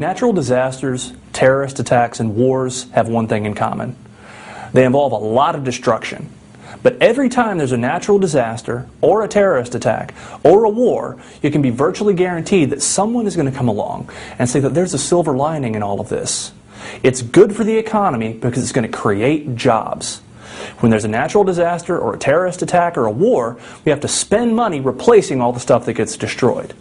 Natural disasters, terrorist attacks, and wars have one thing in common. They involve a lot of destruction. But every time there's a natural disaster, or a terrorist attack, or a war, you can be virtually guaranteed that someone is going to come along and say that there's a silver lining in all of this. It's good for the economy because it's going to create jobs. When there's a natural disaster, or a terrorist attack, or a war, we have to spend money replacing all the stuff that gets destroyed.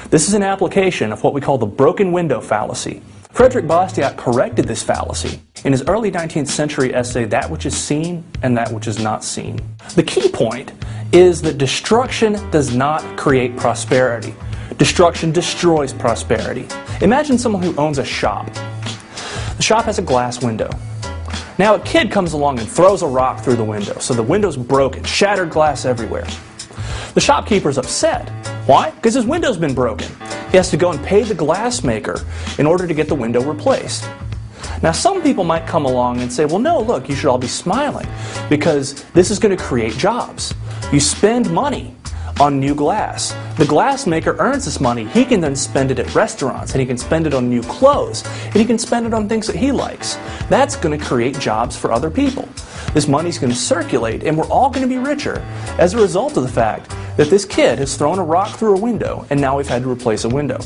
This is an application of what we call the broken window fallacy. Frederic Bastiat corrected this fallacy in his early 19th century essay, That Which Is Seen and That Which Is Not Seen. The key point is that destruction does not create prosperity. Destruction destroys prosperity. Imagine someone who owns a shop. The shop has a glass window. Now a kid comes along and throws a rock through the window, so the window's broken, shattered glass everywhere. The shopkeeper's upset. Why? Because his window's been broken. He has to go and pay the glass maker in order to get the window replaced. Now some people might come along and say, well no, look, you should all be smiling because this is going to create jobs. You spend money on new glass. The glass maker earns this money. He can then spend it at restaurants, and he can spend it on new clothes, and he can spend it on things that he likes. That's going to create jobs for other people. This money's going to circulate, and we're all going to be richer as a result of the fact that this kid has thrown a rock through a window, and now we've had to replace a window.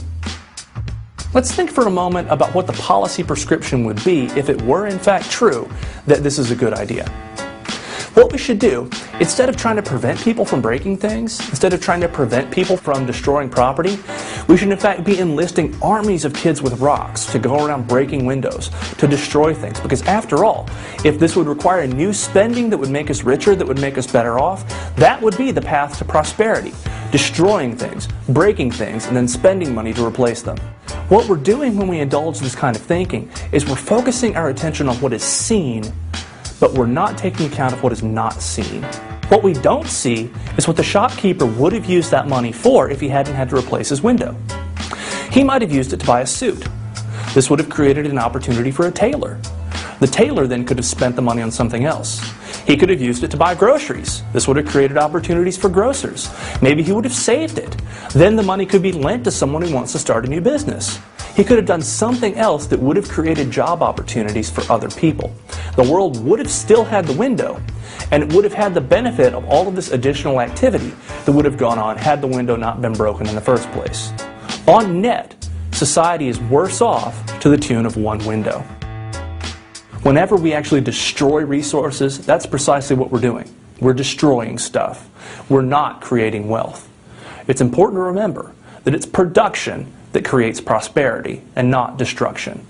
Let's think for a moment about what the policy prescription would be if it were in fact true that this is a good idea. What we should do, instead of trying to prevent people from breaking things, instead of trying to prevent people from destroying property, we should in fact be enlisting armies of kids with rocks to go around breaking windows, to destroy things. Because after all, if this would require new spending that would make us richer, that would make us better off, that would be the path to prosperity. Destroying things, breaking things, and then spending money to replace them. What we're doing when we indulge this kind of thinking is we're focusing our attention on what is seen, but we're not taking account of what is not seen. What we don't see is what the shopkeeper would have used that money for if he hadn't had to replace his window. He might have used it to buy a suit. This would have created an opportunity for a tailor. The tailor then could have spent the money on something else. He could have used it to buy groceries. This would have created opportunities for grocers. Maybe he would have saved it. Then the money could be lent to someone who wants to start a new business. He could have done something else that would have created job opportunities for other people. The world would have still had the window, and it would have had the benefit of all of this additional activity that would have gone on had the window not been broken in the first place. On net, society is worse off to the tune of one window. Whenever we actually destroy resources, that's precisely what we're doing. We're destroying stuff. We're not creating wealth. It's important to remember that it's production that creates prosperity and not destruction.